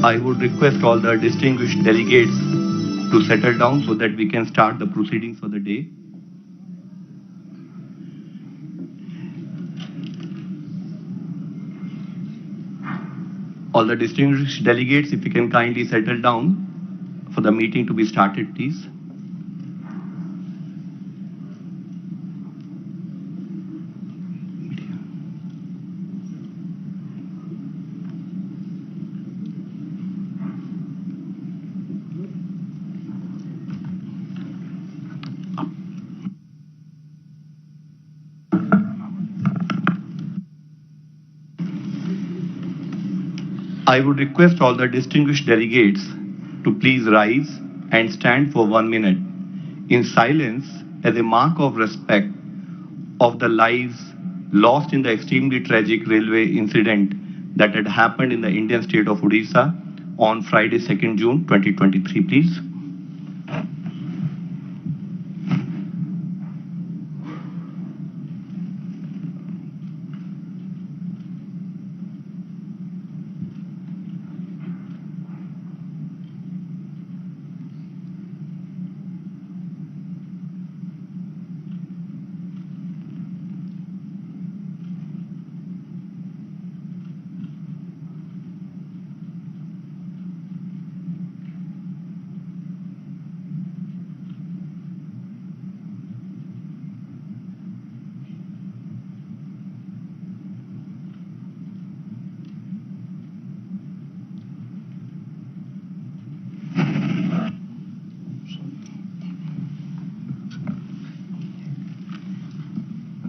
I would request all the distinguished delegates to settle down so that we can start the proceedings for the day. All the distinguished delegates, if you can kindly settle down for the meeting to be started, please. I would request all the distinguished delegates to please rise and stand for 1 minute in silence as a mark of respect of the lives lost in the extremely tragic railway incident that had happened in the Indian state of Odisha on Friday, 2nd June 2023, please.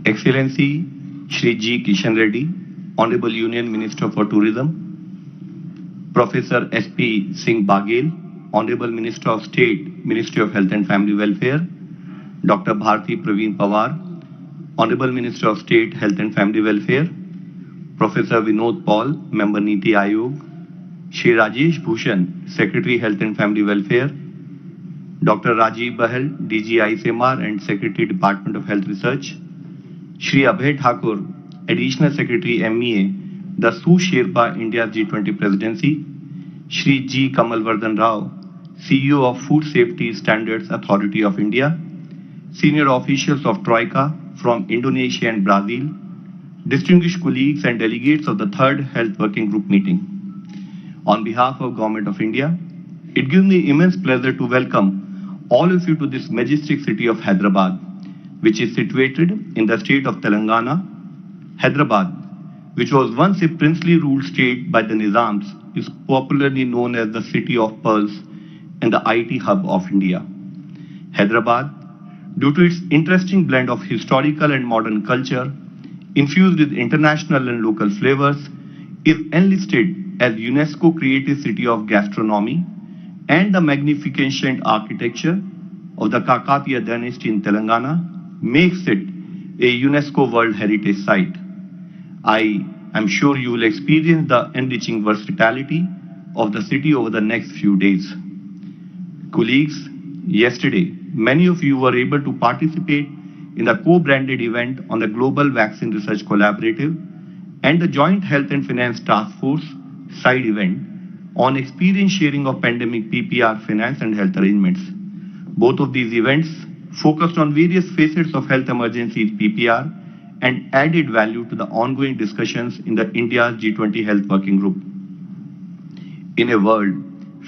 Excellency Shri G. Kishan Reddy, Honorable Union Minister for Tourism, Professor S.P. Singh Baghel, Honorable Minister of State, Ministry of Health and Family Welfare, Dr. Bharti Praveen Pawar, Honorable Minister of State, Health and Family Welfare, Professor Vinod Paul, Member Niti Aayog, Shri Rajesh Bhushan, Secretary Health and Family Welfare, Dr. Rajiv Bahal, DG ICMR and Secretary Department of Health Research, Shri Abhay Thakur, Additional Secretary MEA, the Su Sherpa India G20 Presidency, Shri G. Kamal Vardhan Rao, CEO of Food Safety Standards Authority of India, senior officials of Troika from Indonesia and Brazil, distinguished colleagues and delegates of the Third Health Working Group meeting. On behalf of Government of India, it gives me immense pleasure to welcome all of you to this majestic city of Hyderabad, which is situated in the state of Telangana. Hyderabad, which was once a princely ruled state by the Nizams, is popularly known as the City of Pearls and the IT hub of India. Hyderabad, due to its interesting blend of historical and modern culture, infused with international and local flavors, is enlisted as UNESCO Creative City of Gastronomy and the magnificent architecture of the Kakatiya dynasty in Telangana makes it a UNESCO World Heritage Site. I am sure you will experience the enriching versatility of the city over the next few days. Colleagues, yesterday, many of you were able to participate in the co-branded event on the Global Vaccine Research Collaborative and the Joint Health and Finance Task Force side event on experience sharing of pandemic PPR finance and health arrangements. Both of these events focused on various facets of health emergencies PPR and added value to the ongoing discussions in the India's G20 Health Working Group. In a world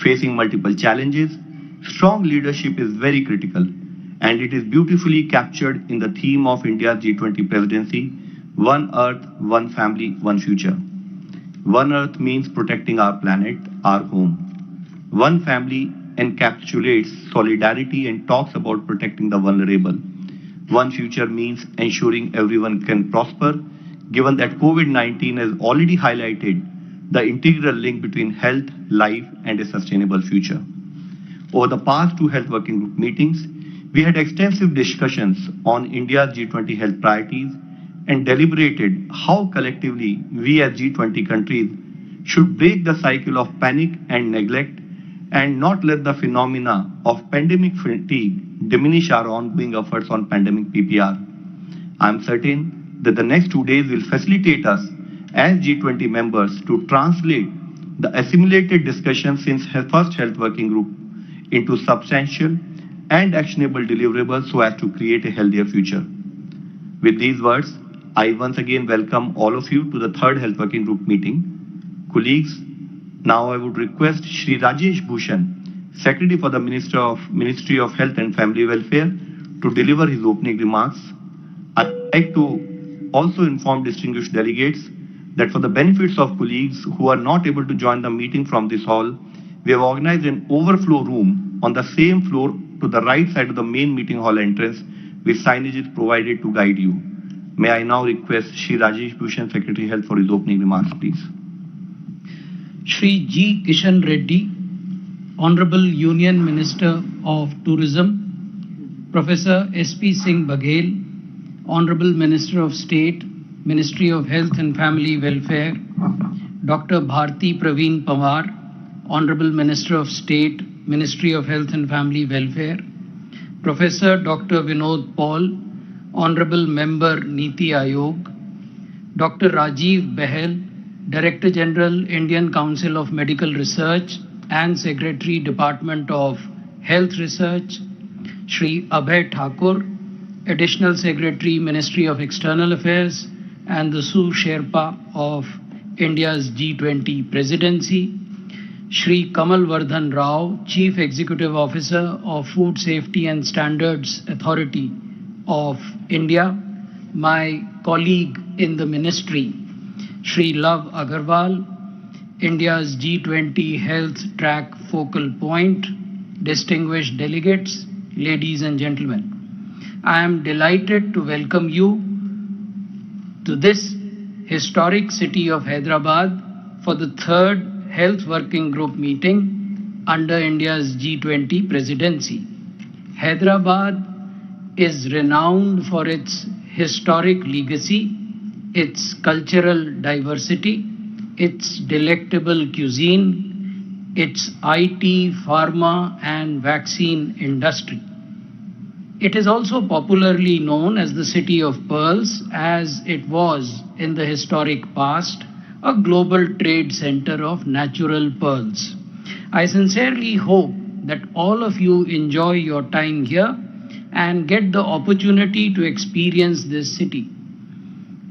facing multiple challenges, strong leadership is very critical, and it is beautifully captured in the theme of India's G20 presidency, One Earth, One Family, One Future. One Earth means protecting our planet, our home. One Family encapsulates solidarity and talks about protecting the vulnerable. One Future means ensuring everyone can prosper, given that COVID-19 has already highlighted the integral link between health, life, and a sustainable future. Over the past two Health Working Group meetings, we had extensive discussions on India's G20 health priorities and deliberated how collectively we as G20 countries should break the cycle of panic and neglect and not let the phenomena of pandemic fatigue diminish our ongoing efforts on pandemic PPR. I am certain that the next 2 days will facilitate us as G20 members to translate the assimilated discussion since her first health working group into substantial and actionable deliverables so as to create a healthier future. With these words, I once again welcome all of you to the third health working group meeting. Colleagues, now I would request Shri Rajesh Bhushan, Secretary for the Ministry of Health and Family Welfare, to deliver his opening remarks. I'd like to also inform distinguished delegates that for the benefits of colleagues who are not able to join the meeting from this hall, we have organized an overflow room on the same floor to the right side of the main meeting hall entrance, with signage is provided to guide you. May I now request Shri Rajesh Bhushan, Secretary Health, for his opening remarks, please. Shri G. Kishan Reddy, Honorable Union Minister of Tourism, Professor S.P. Singh Baghel, Honorable Minister of State, Ministry of Health and Family Welfare, Dr. Bharti Praveen Pawar, Honorable Minister of State, Ministry of Health and Family Welfare, Professor Dr. Vinod Paul, Honorable Member Niti Aayog, Dr. Rajiv Behel, Director General, Indian Council of Medical Research and Secretary, Department of Health Research, Shri Abhay Thakur, Additional Secretary, Ministry of External Affairs, and the Su Sherpa of India's G20 Presidency, Shri Kamal Vardhan Rao, Chief Executive Officer of Food Safety and Standards Authority of India, my colleague in the ministry, Shri Love Agarwal, India's G20 Health Track Focal Point, distinguished delegates, ladies and gentlemen. I am delighted to welcome you to this historic city of Hyderabad for the third Health Working Group meeting under India's G20 presidency. Hyderabad is renowned for its historic legacy, its cultural diversity, its delectable cuisine, its IT, pharma, and vaccine industry. It is also popularly known as the City of Pearls, as it was in the historic past a global trade center of natural pearls. I sincerely hope that all of you enjoy your time here and get the opportunity to experience this city.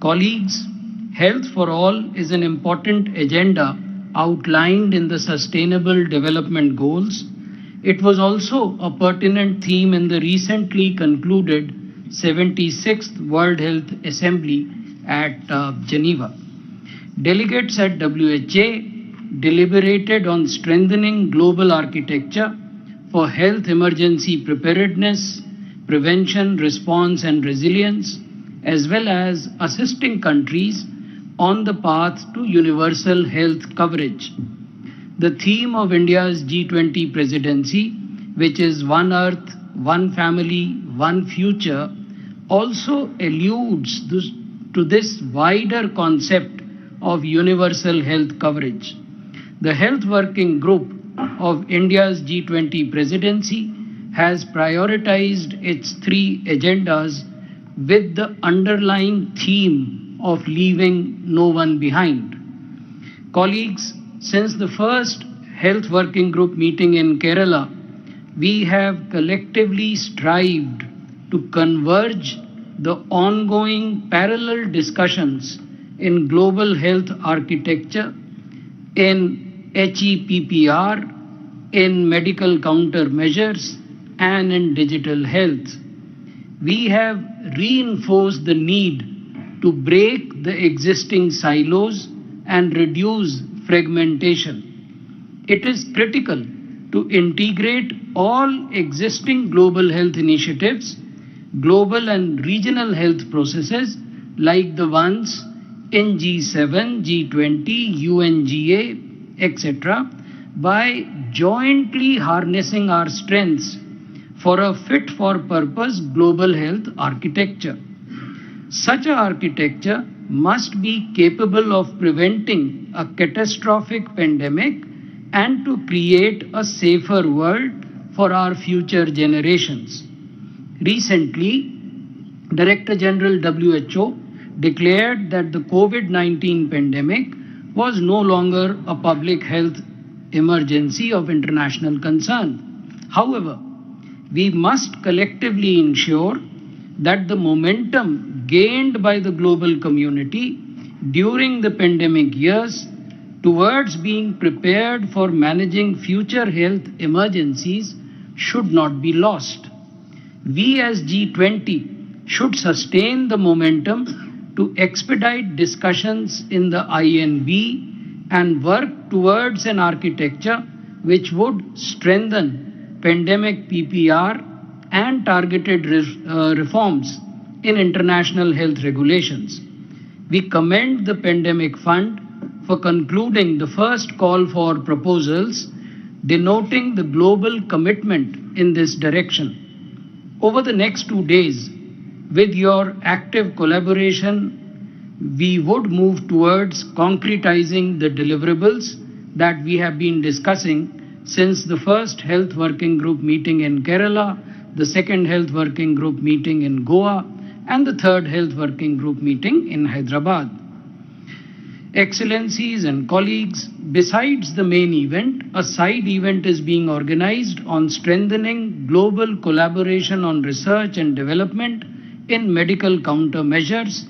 Colleagues, health for all is an important agenda outlined in the Sustainable Development Goals. It was also a pertinent theme in the recently concluded 76th World Health Assembly at Geneva. Delegates at WHA deliberated on strengthening global architecture for health emergency preparedness, prevention, response, and resilience, as well as assisting countries on the path to universal health coverage. The theme of India's G20 presidency, which is One Earth, One Family, One Future, also alludes to this wider concept of universal health coverage. The Health Working Group of India's G20 presidency has prioritized its three agendas with the underlying theme of leaving no one behind. Colleagues, since the first Health Working Group meeting in Kerala, we have collectively strived to converge the ongoing parallel discussions in global health architecture, in HEPPR, in medical countermeasures, and in digital health. We have reinforced the need to break the existing silos and reduce fragmentation. It is critical to integrate all existing global health initiatives, global and regional health processes like the ones in G7, G20, UNGA, etc., by jointly harnessing our strengths for a fit-for-purpose global health architecture. Such an architecture must be capable of preventing a catastrophic pandemic and to create a safer world for our future generations. Recently, Director General WHO declared that the COVID-19 pandemic was no longer a public health emergency of international concern. However, we must collectively ensure that the momentum gained by the global community during the pandemic years towards being prepared for managing future health emergencies should not be lost. We as G20 should sustain the momentum to expedite discussions in the INB and work towards an architecture which would strengthen pandemic PPR and targeted reforms in international health regulations. We commend the Pandemic Fund for concluding the first call for proposals, denoting the global commitment in this direction. Over the next 2 days, with your active collaboration, we would move towards concretizing the deliverables that we have been discussing since the first Health Working Group meeting in Kerala, the second Health Working Group meeting in Goa, and the third Health Working Group meeting in Hyderabad. Excellencies and colleagues, besides the main event, a side event is being organized on strengthening global collaboration on research and development in medical countermeasures,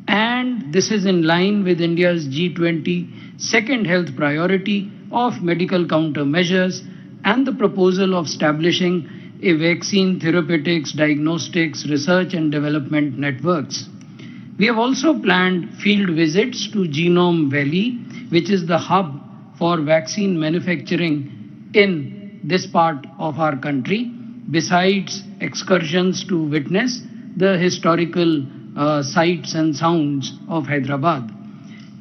and this is in line with India's G20 second health priority of medical countermeasures and the proposal of establishing a vaccine therapeutics, diagnostics, research and development networks. We have also planned field visits to Genome Valley, which is the hub for vaccine manufacturing in this part of our country, besides excursions to witness the historical sights and sounds of Hyderabad.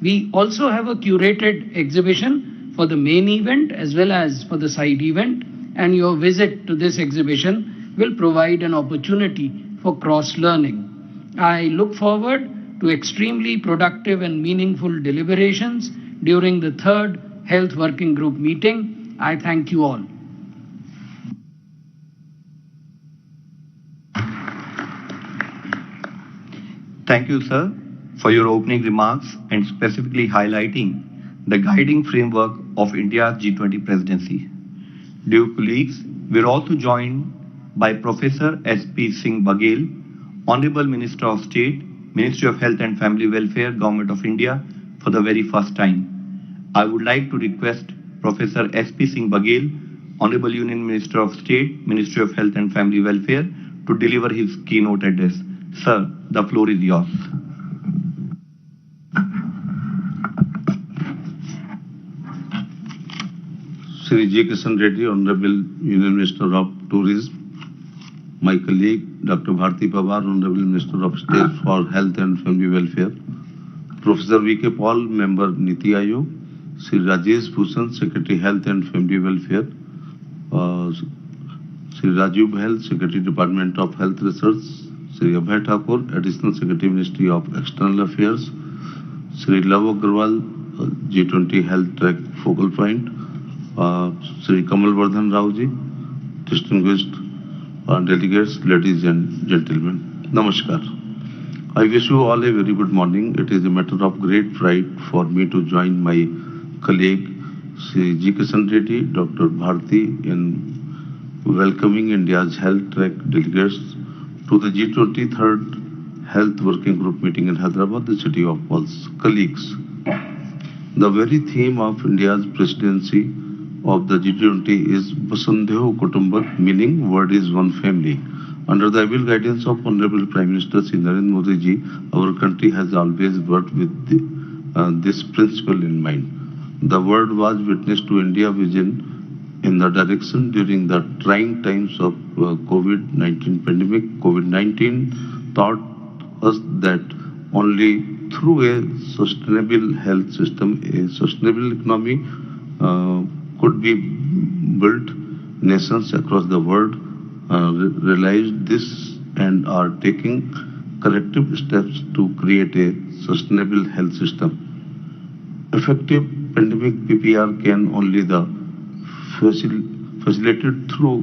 We also have a curated exhibition for the main event as well as for the side event, and your visit to this exhibition will provide an opportunity for cross-learning. I look forward to extremely productive and meaningful deliberations during the third Health Working Group meeting. I thank you all. Thank you, sir, for your opening remarks and specifically highlighting the guiding framework of India's G20 presidency. Dear colleagues, we are also joined by Professor S.P. Singh Baghel, Honorable Minister of State, Ministry of Health and Family Welfare, Government of India, for the very first time. I would like to request Professor S.P. Singh Baghel, Honorable Union Minister of State, Ministry of Health and Family Welfare, to deliver his keynote address. Sir, the floor is yours. Shri G. Kishan Reddy, Honorable Union Minister of Tourism, my colleague Dr. Bharti Pawar, Honorable Minister of State for Health and Family Welfare, Professor V.K. Paul, Member Niti Aayog, Shri Rajesh Bhushan, Secretary Health and Family Welfare, Shri Rajiv Bahel, Secretary Department of Health Research, Shri Abhay Thakur, Additional Secretary Ministry of External Affairs, Shri Love Agarwal, G20 Health Track Focal Point, Shri Kamal Vardhan Rao ji, distinguished delegates, ladies and gentlemen, Namaskar. I wish you all a very good morning. It is a matter of great pride for me to join my colleague Shri G. Kishan Reddy, Dr. Bharti in welcoming India's health track delegates to the G20 third Health Working Group meeting in Hyderabad, the city of Pulse. Colleagues, the very theme of India's presidency of the G20 is Vasundhaiva Kutumbak, meaning word is one family. Under the able guidance of Honorable Prime Minister Shri Narendra Modi ji, our country has always worked with this principle in mind. The world was witness to India vision in the direction during the trying times of COVID-19 pandemic. COVID-19 taught us that only through a sustainable health system, a sustainable economy could be built. Nations across the world realized this and are taking corrective steps to create a sustainable health system. Effective pandemic PPR can only be facilitated through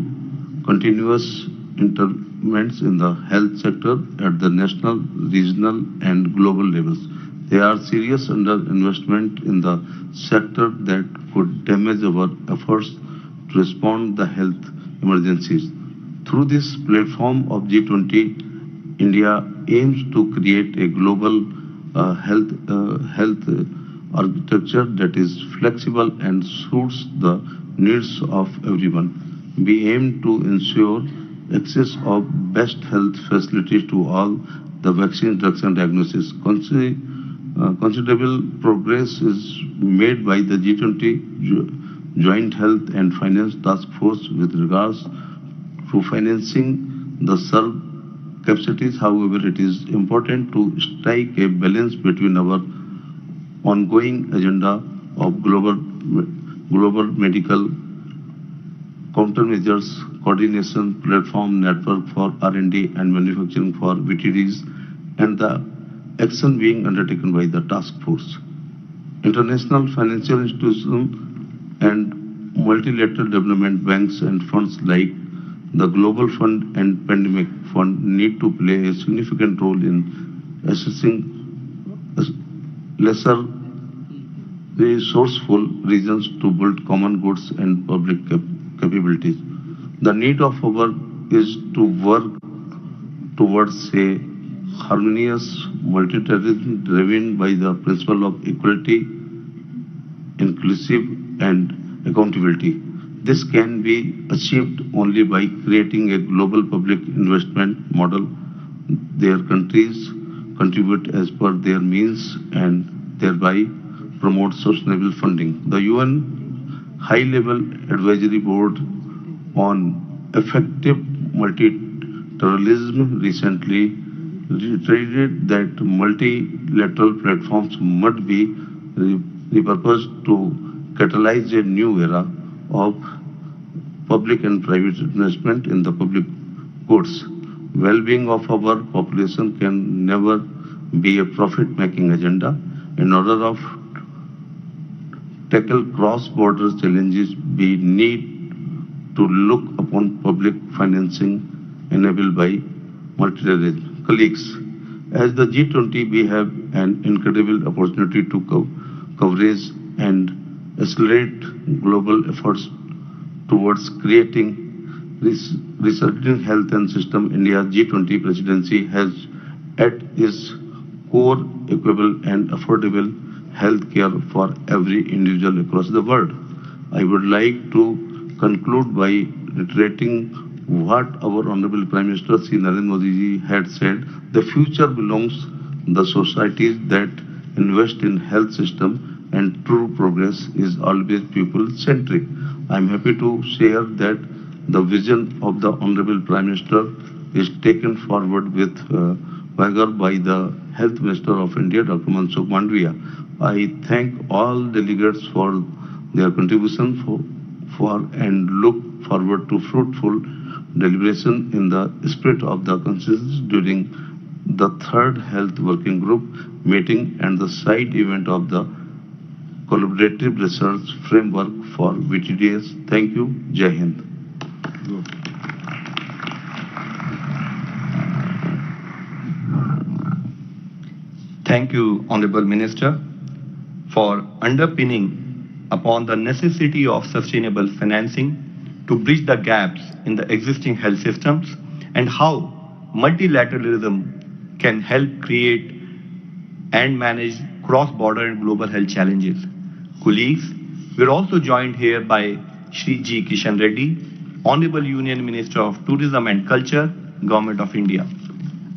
continuous interventions in the health sector at the national, regional and global levels. There are serious underinvestment in the sector that could damage our efforts to respond to the health emergencies. Through this platform of G20, India aims to create a global health architecture that is flexible and suits the needs of everyone. We aim to ensure access of best health facilities to all the vaccine, drugs and diagnosis. Considerable progress is made by the G20 Joint Health and Finance Task Force with regards to financing the served capacities. However, it is important to strike a balance between our ongoing agenda of global medical countermeasures, coordination platform network for R&D and manufacturing for VTDs, and the action being undertaken by the task force. International financial institutions and multilateral development banks and funds like the Global Fund and Pandemic Fund need to play a significant role in assessing lesser resourceful regions to build common goods and public capabilities. The need of our is to work towards a harmonious multilateralism driven by the principle of equality, inclusive and accountability. This can be achieved only by creating a global public investment model. Their countries contribute as per their means and thereby promote sustainable funding. The UN High-Level Advisory Board on Effective Multilateralism recently reiterated that multilateral platforms must be repurposed to catalyze a new era of public and private investment in the public goods. Well-being of our population can never be a profit-making agenda. In order of tackle cross-border challenges, we need to look upon public financing enabled by multilateralism. Colleagues, as the G20, we have an incredible opportunity to coverage and accelerate global efforts towards creating resurgent health and system. India's G20 presidency has at its core equitable and affordable health care for every individual across the world. I would like to conclude by reiterating what our Honorable Prime Minister Sri Narendra Modi ji had said. The future belongs to the societies that invest in health system, and true progress is always people-centric. I am happy to share that the vision of the Honorable Prime Minister is taken forward with vigor by the Health Minister of India, Dr. Mansukh Mandavia. I thank all delegates for their contribution and look forward to fruitful deliberation in the spirit of the consensus during the third Health Working Group meeting and the side event of the Collaborative Research Framework for VTDS. Thank you. Jai Hind. Thank you, Honorable Minister, for underpinning upon the necessity of sustainable financing to bridge the gaps in the existing health systems and how multilateralism can help create and manage cross-border and global health challenges. Colleagues, we are also joined here by Shri G. Kishan Reddy, Honorable Union Minister of Tourism and Culture, Government of India.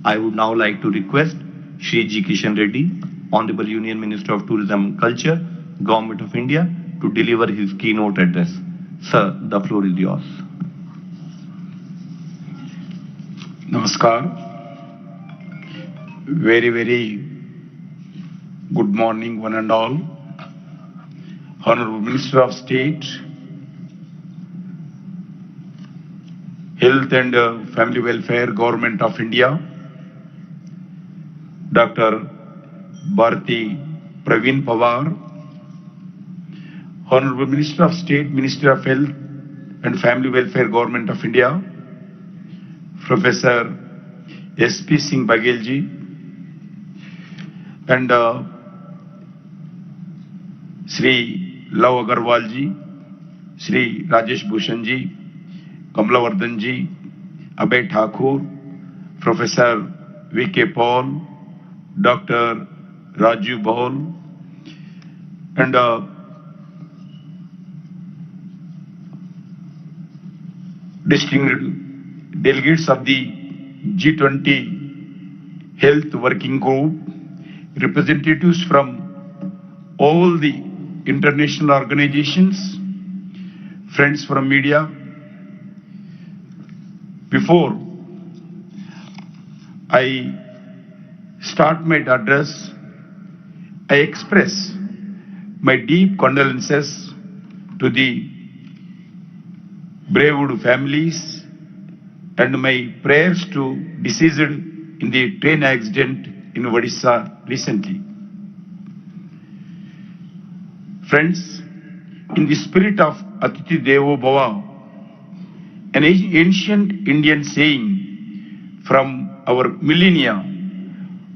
I would now like to request Shri G. Kishan Reddy, Honorable Union Minister of Tourism and Culture, Government of India, to deliver his keynote address. Sir, the floor is yours. Namaskar. Very good morning, one and all. Honorable Minister of State, Health and Family Welfare, Government of India, Dr. Bharti Praveen Pawar, Honorable Minister of State, Minister of Health and Family Welfare, Government of India, Professor S.P. Singh Baghel ji, and Shri Love Agarwal ji, Shri Rajesh Bhushan ji, Kamlavardhan ji, Abhay Thakur, Professor V.K. Paul, Dr. Rajiv Baul, and distinguished delegates of the G20 Health Working Group, representatives from all the international organizations, friends from media. Before I start my address, I express my deep condolences to the bereaved families and my prayers to deceased in the train accident in Odisha recently. Friends, in the spirit of Atithi Devo Bhava, an ancient Indian saying from our millennia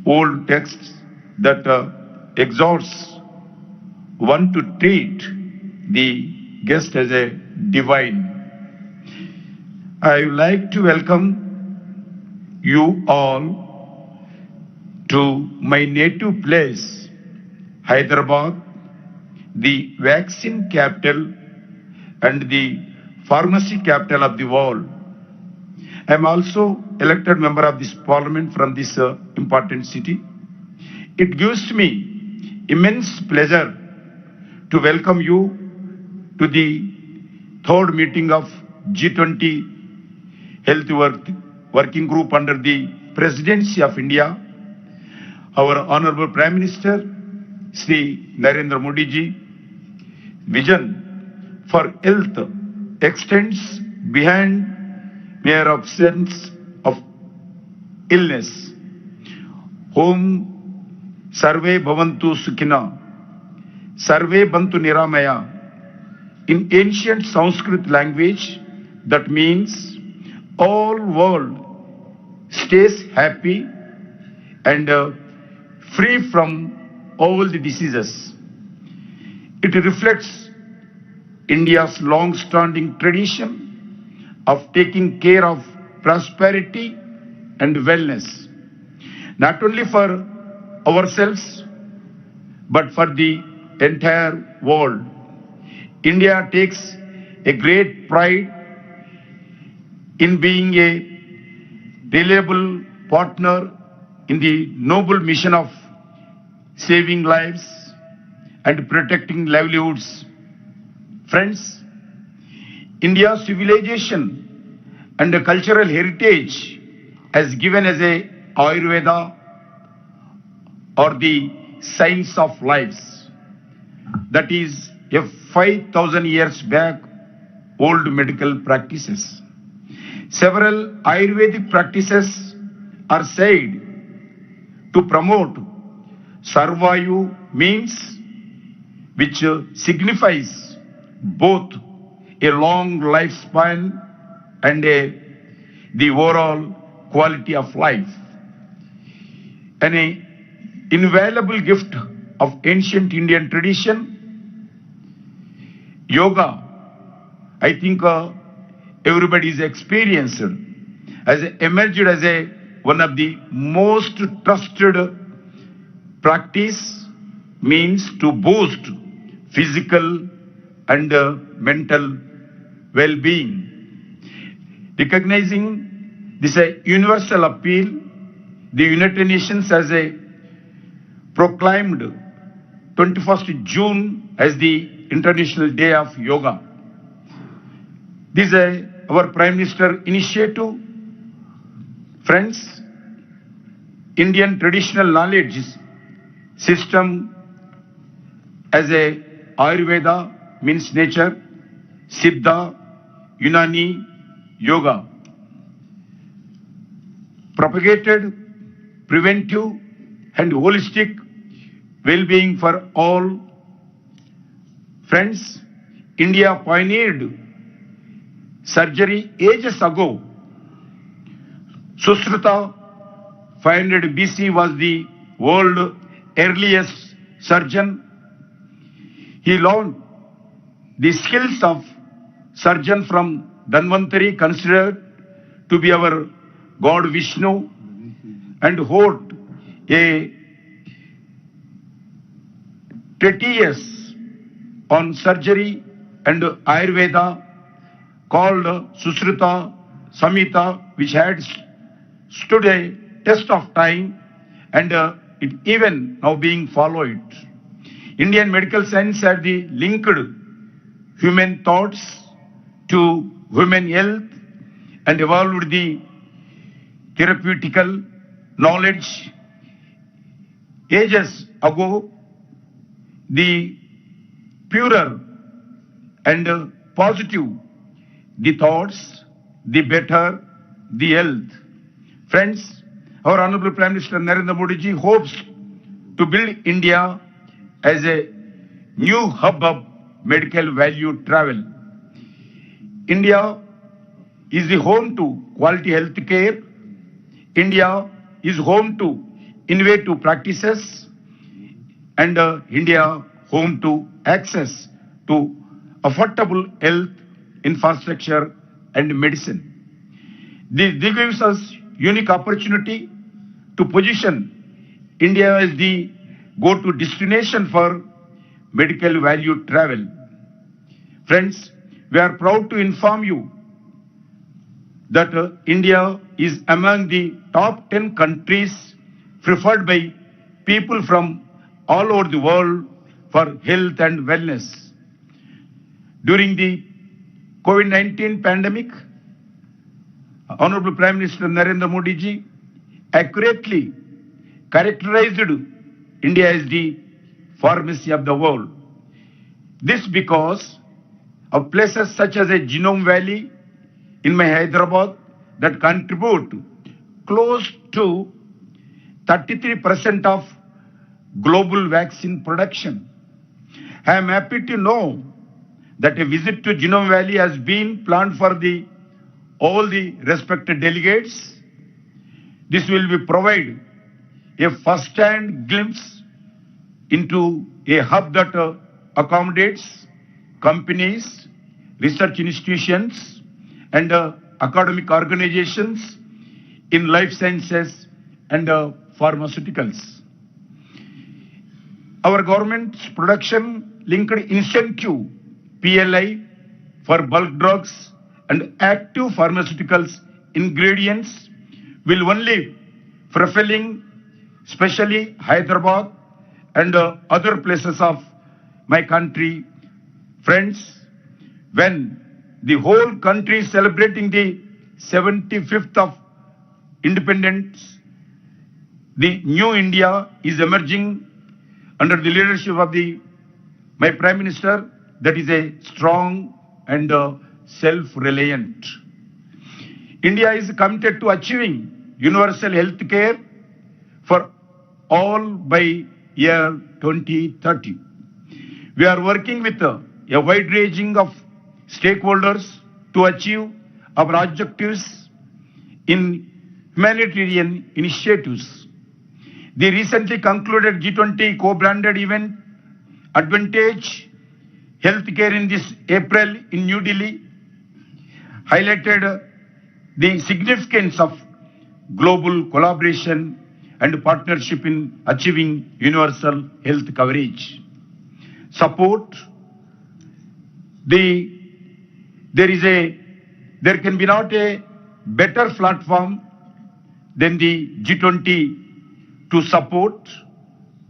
old texts that exhorts one to treat the guest as a divine. I would like to welcome you all to my native place, Hyderabad, the vaccine capital and the pharmacy capital of the world. I am also elected member of this parliament from this important city. It gives me immense pleasure to welcome you to the third meeting of G20 Health Working Group under the Presidency of India. Our Honorable Prime Minister, Shri Narendra Modi ji, vision for health extends beyond mere absence of illness. Om Sarve Bhavantu Sukhina, Sarve Bantu Niramaya. In ancient Sanskrit language, that means all world stays happy and free from all the diseases. It reflects India's long-standing tradition of taking care of prosperity and wellness, not only for ourselves, but for the entire world. India takes a great pride in being a reliable partner in the noble mission of saving lives and protecting livelihoods. Friends, India's civilization and the cultural heritage as given as a Ayurveda or the science of lives, that is a 5,000 years back old medical practices. Several Ayurvedic practices are said to promote Sarvayu, means which signifies both a long lifespan and the overall quality of life. An invaluable gift of ancient Indian tradition, yoga, I think everybody is experienced, has emerged as one of the most trusted practice, means to boost physical and mental well-being. Recognizing this universal appeal, the United Nations has proclaimed 21st June as the International Day of Yoga. This is our Prime Minister initiative. Friends, Indian traditional knowledge system as a Ayurveda means nature, Siddha, Unani, Yoga, propagated preventive and holistic well-being for all. Friends, India pioneered surgery ages ago. Susruta, 500 BC, was the world's earliest surgeon. He learned the skills of surgeon from Dhanvantari, considered to be our God Vishnu, and wrote a treatise on surgery and Ayurveda called Susruta Samhita, which had stood a test of time, and it even now being followed. Indian medical science had the linked human thoughts to human health and evolved the therapeutical knowledge. Ages ago, the purer and positive the thoughts, the better the health. Friends, our Honorable Prime Minister Narendra Modi ji hopes to build India as a new hub of medical value travel. India is the home to quality health care. India is home to innovative practices, and India home to access to affordable health infrastructure and medicine. This gives us unique opportunity to position India as the go-to destination for medical value travel. Friends, we are proud to inform you that India is among the top 10 countries preferred by people from all over the world for health and wellness. During the COVID-19 pandemic, Honorable Prime Minister Narendra Modi ji accurately characterized India as the pharmacy of the world. This because of places such as a Genome Valley in my Hyderabad that contribute close to 33% of global vaccine production. I am happy to know that a visit to Genome Valley has been planned for all the respected delegates. This will be provide a first-hand glimpse into a hub that accommodates companies, research institutions, and academic organizations in life sciences and pharmaceuticals. Our government's production-linked incentive, PLI, for bulk drugs and active pharmaceuticals ingredients will only fulfilling, especially Hyderabad and other places of my country. Friends, when the whole country is celebrating the 75th of independence, the new India is emerging under the leadership of my Prime Minister, that is a strong and self-reliant. India is committed to achieving universal health care for all by year 2030. We are working with a wide ranging of stakeholders to achieve our objectives in humanitarian initiatives. The recently concluded G20 co-branded event, Advantage Healthcare in this April in New Delhi, highlighted the significance of global collaboration and partnership in achieving universal health coverage. Support, there can be not a better platform than the G20 to support,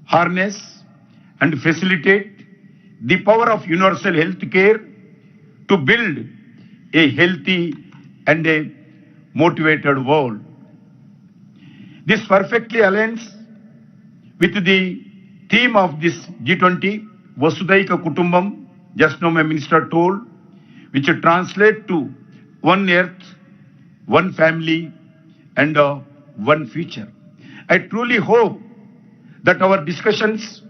harness, and facilitate the power of universal health care to build a healthy and a motivated world. This perfectly aligns with the theme of this G20, Vasudhaika Kutumbam, just now my minister told, which translates to one earth, one family, and one future. I truly hope that our discussions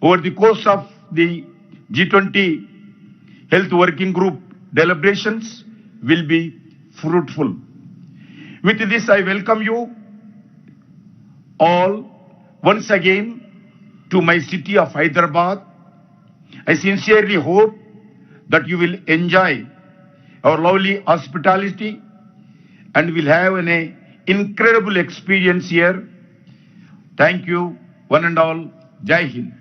over the course of the G20 Health Working Group deliberations will be fruitful. With this, I welcome you all once again to my city of Hyderabad. I sincerely hope that you will enjoy our lovely hospitality and will have an incredible experience here. Thank you, one and all. Jai Hind.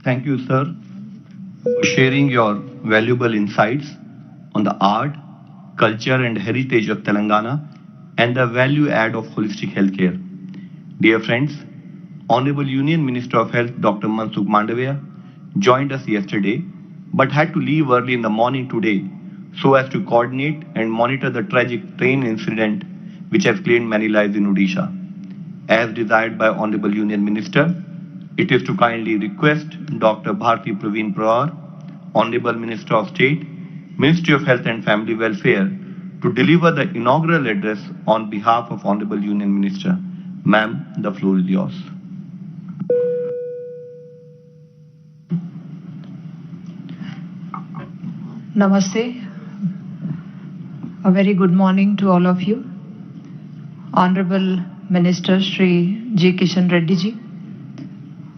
Thank you, sir, for sharing your valuable insights on the art, culture, and heritage of Telangana and the value add of holistic healthcare. Dear friends, Honorable Union Minister of Health Dr. Mansukh Mandavia joined us yesterday but had to leave early in the morning today so as to coordinate and monitor the tragic train incident which has claimed many lives in Odisha. As desired by Honorable Union Minister, it is to kindly request Dr. Bharti Praveen Pawar, Honorable Minister of State, Ministry of Health and Family Welfare, to deliver the inaugural address on behalf of Honorable Union Minister. Ma'am, the floor is yours. Namaste. A very good morning to all of you. Honorable Minister Shri G. Kishan Reddy ji,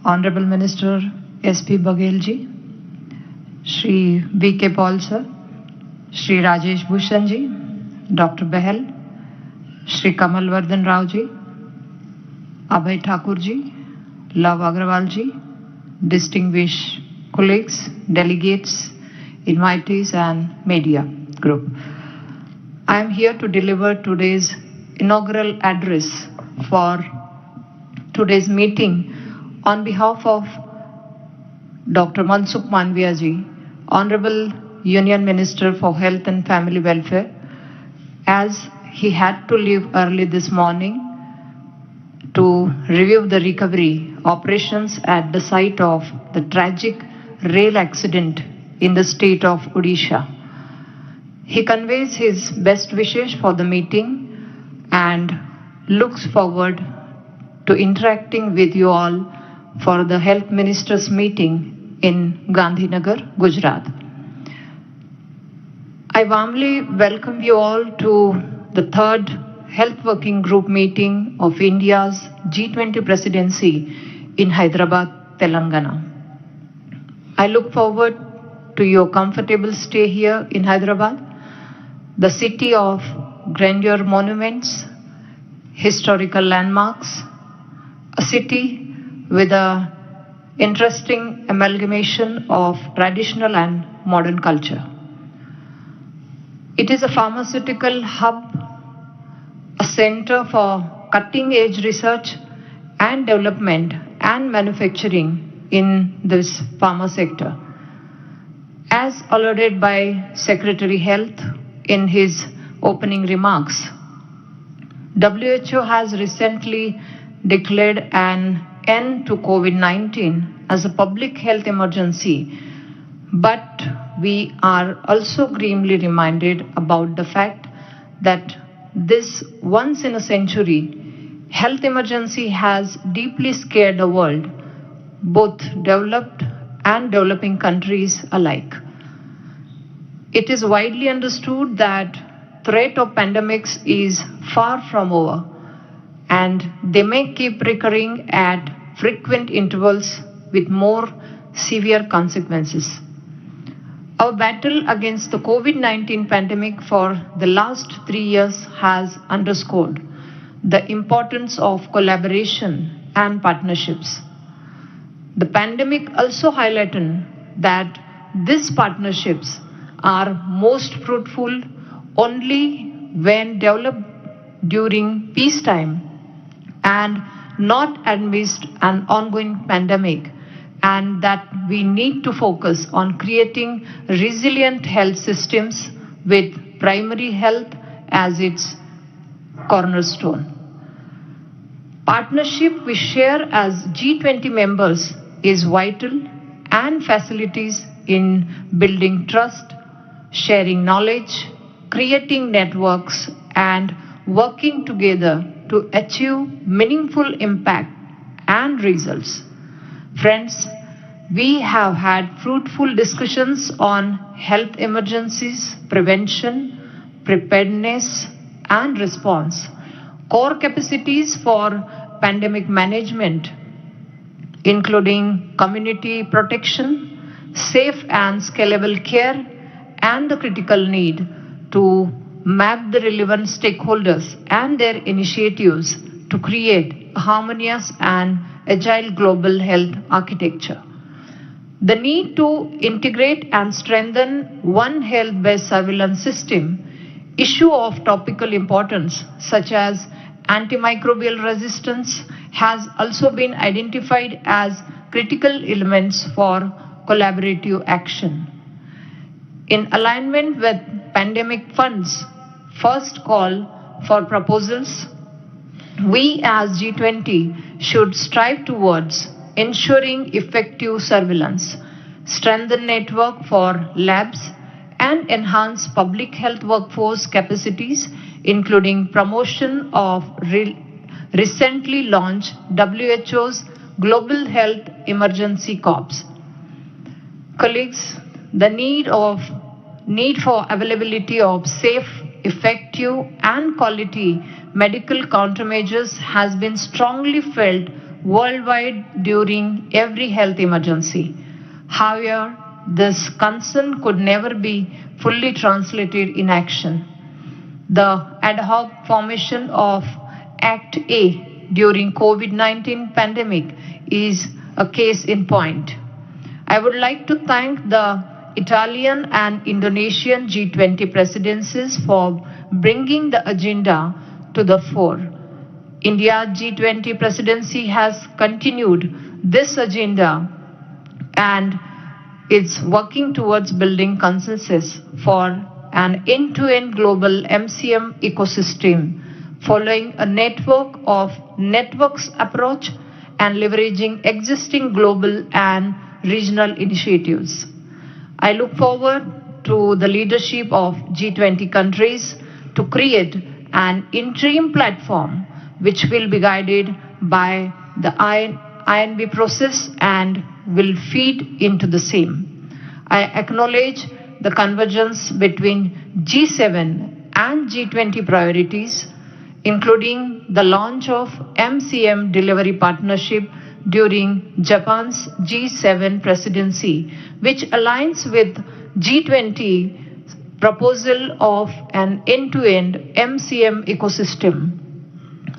Honorable Minister SP Baghel ji, Shri V.K. Paul sir, Shri Rajesh Bhushan ji, Dr. Behel, Shri Kamal Vardhan Rao ji, Abhay Thakur ji, Love Agrawal ji, distinguished colleagues, delegates, invitees and media group. I am here to deliver today's inaugural address for today's meeting on behalf of Dr. Mansukh Mandavia ji, Honorable Union Minister for Health and Family Welfare, as he had to leave early this morning to review the recovery operations at the site of the tragic rail accident in the state of Odisha. He conveys his best wishes for the meeting and looks forward to interacting with you all for the Health Ministers meeting in Gandhinagar, Gujarat. I warmly welcome you all to the third Health Working Group meeting of India's G20 presidency in Hyderabad, Telangana. I look forward to your comfortable stay here in Hyderabad, the city of grandeur monuments, historical landmarks, a city with an interesting amalgamation of traditional and modern culture. It is a pharmaceutical hub, a center for cutting-edge research and development and manufacturing in this pharma sector. As alluded by Secretary Health in his opening remarks, WHO has recently declared an end to COVID-19 as a public health emergency, but we are also grimly reminded about the fact that this once in a century health emergency has deeply scared the world, both developed and developing countries alike. It is widely understood that threat of pandemics is far from over, and they may keep recurring at frequent intervals with more severe consequences. Our battle against the COVID-19 pandemic for the last 3 years has underscored the importance of collaboration and partnerships. The pandemic also highlighted that these partnerships are most fruitful only when developed during peacetime and not amidst an ongoing pandemic, and that we need to focus on creating resilient health systems with primary health as its cornerstone. Partnership we share as G20 members is vital and facilities in building trust, sharing knowledge, creating networks, and working together to achieve meaningful impact and results. Friends, we have had fruitful discussions on health emergencies, prevention, preparedness, and response, core capacities for pandemic management, including community protection, safe and scalable care, and the critical need to map the relevant stakeholders and their initiatives to create a harmonious and agile global health architecture. The need to integrate and strengthen one health-based surveillance system, issue of topical importance such as antimicrobial resistance has also been identified as critical elements for collaborative action. In alignment with pandemic funds, first call for proposals, we as G20 should strive towards ensuring effective surveillance, strengthen network for labs, and enhance public health workforce capacities, including promotion of recently launched WHO's Global Health Emergency Corps. Colleagues, the need for availability of safe, effective, and quality medical countermeasures has been strongly felt worldwide during every health emergency. However, this concern could never be fully translated in action. The ad hoc formation of Act A during COVID-19 pandemic is a case in point. I would like to thank the Italian and Indonesian G20 presidencies for bringing the agenda to the fore. India's G20 presidency has continued this agenda and is working towards building consensus for an end-to-end global MCM ecosystem, following a network of networks approach and leveraging existing global and regional initiatives. I look forward to the leadership of G20 countries to create an interim platform which will be guided by the INB process and will feed into the same. I acknowledge the convergence between G7 and G20 priorities, including the launch of MCM delivery partnership during Japan's G7 presidency, which aligns with G20 proposal of an end-to-end MCM ecosystem.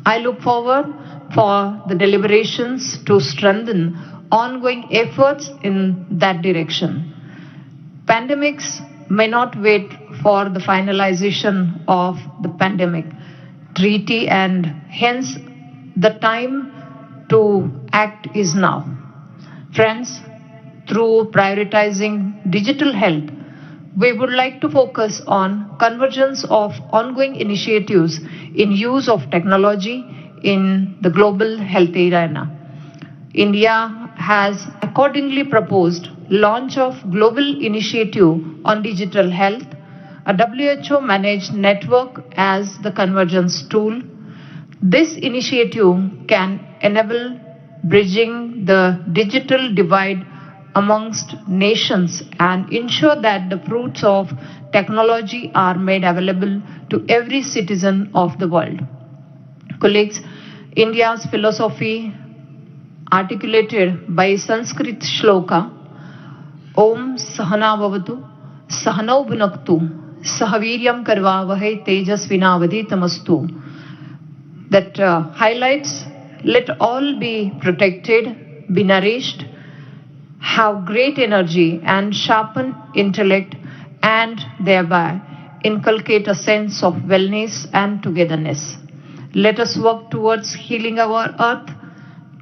I look forward for the deliberations to strengthen ongoing efforts in that direction. Pandemics may not wait for the finalization of the pandemic treaty, and hence the time to act is now. Friends, through prioritizing digital health, we would like to focus on convergence of ongoing initiatives in use of technology in the global health arena. India has accordingly proposed launch of global initiative on digital health, a WHO managed network as the convergence tool. This initiative can enable bridging the digital divide amongst nations and ensure that the fruits of technology are made available to every citizen of the world. Colleagues, India's philosophy articulated by Sanskrit shloka, Om Sahana Vavatu, Sahanau Bhunaktu, Sahaviryam Karvavahe Tejasvinavaditamastu, that highlights let all be protected, be nourished, have great energy and sharpen intellect, and thereby inculcate a sense of wellness and togetherness. Let us work towards healing our earth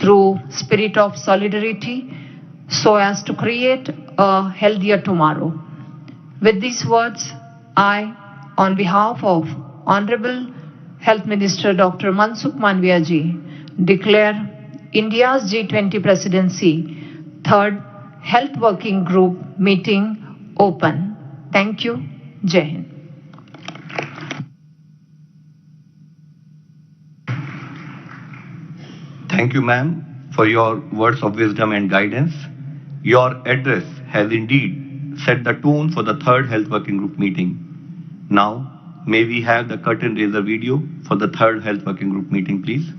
through spirit of solidarity so as to create a healthier tomorrow. With these words, I, on behalf of Honorable Health Minister Dr. Mansukh Manviya declare India's G20 presidency, third Health Working Group meeting open. Thank you. Jai Hind. Thank you, ma'am, for your words of wisdom and guidance. Your address has indeed set the tone for the third Health Working Group meeting. Now, May we have the curtain raiser video for the third health working group meeting, please?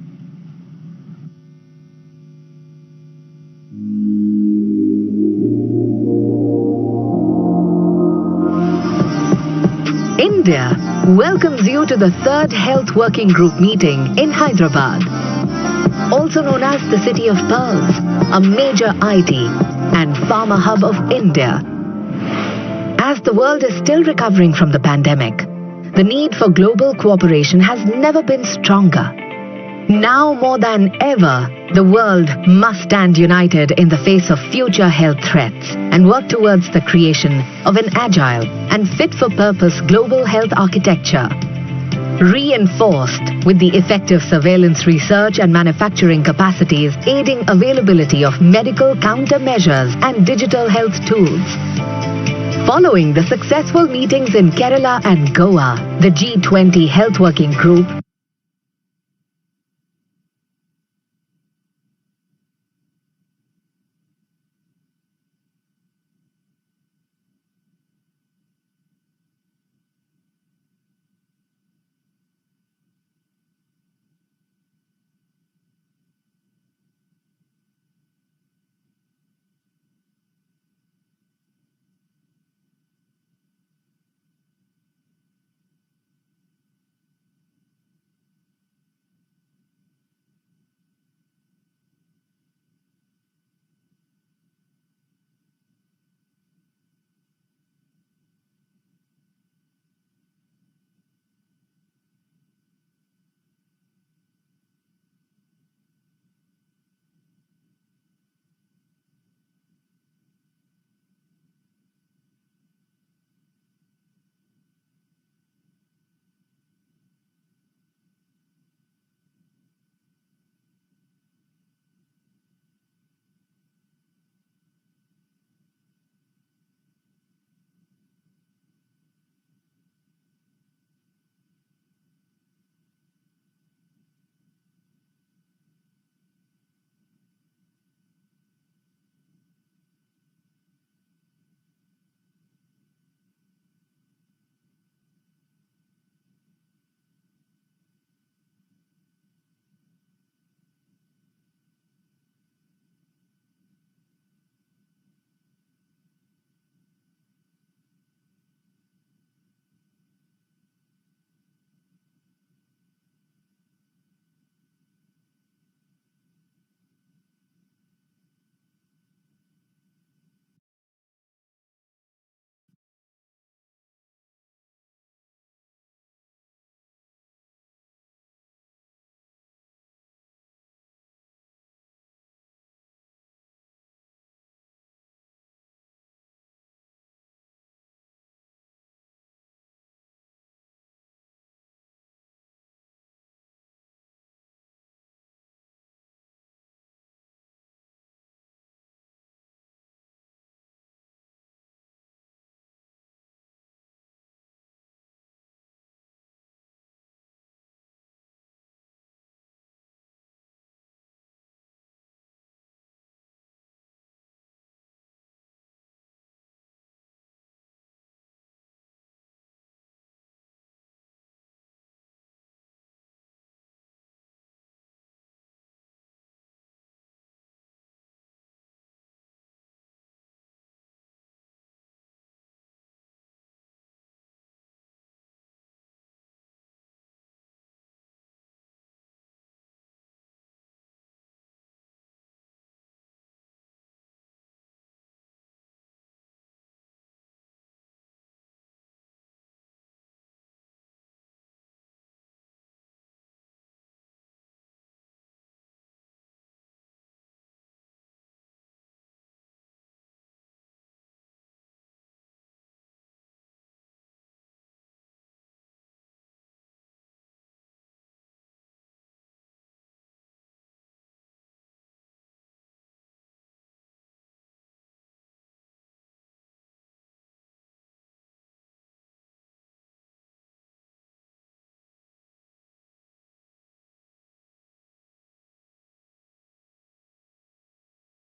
India welcomes you to the third Health Working Group meeting in Hyderabad, also known as the City of Pearls, a major IT and pharma hub of India. As the world is still recovering from the pandemic, the need for global cooperation has never been stronger. Now more than ever, the world must stand united in the face of future health threats and work towards the creation of an agile and fit-for-purpose global health architecture, reinforced with the effective surveillance research and manufacturing capacities aiding availability of medical countermeasures and digital health tools. Following the successful meetings in Kerala and Goa, the G20 Health Working Group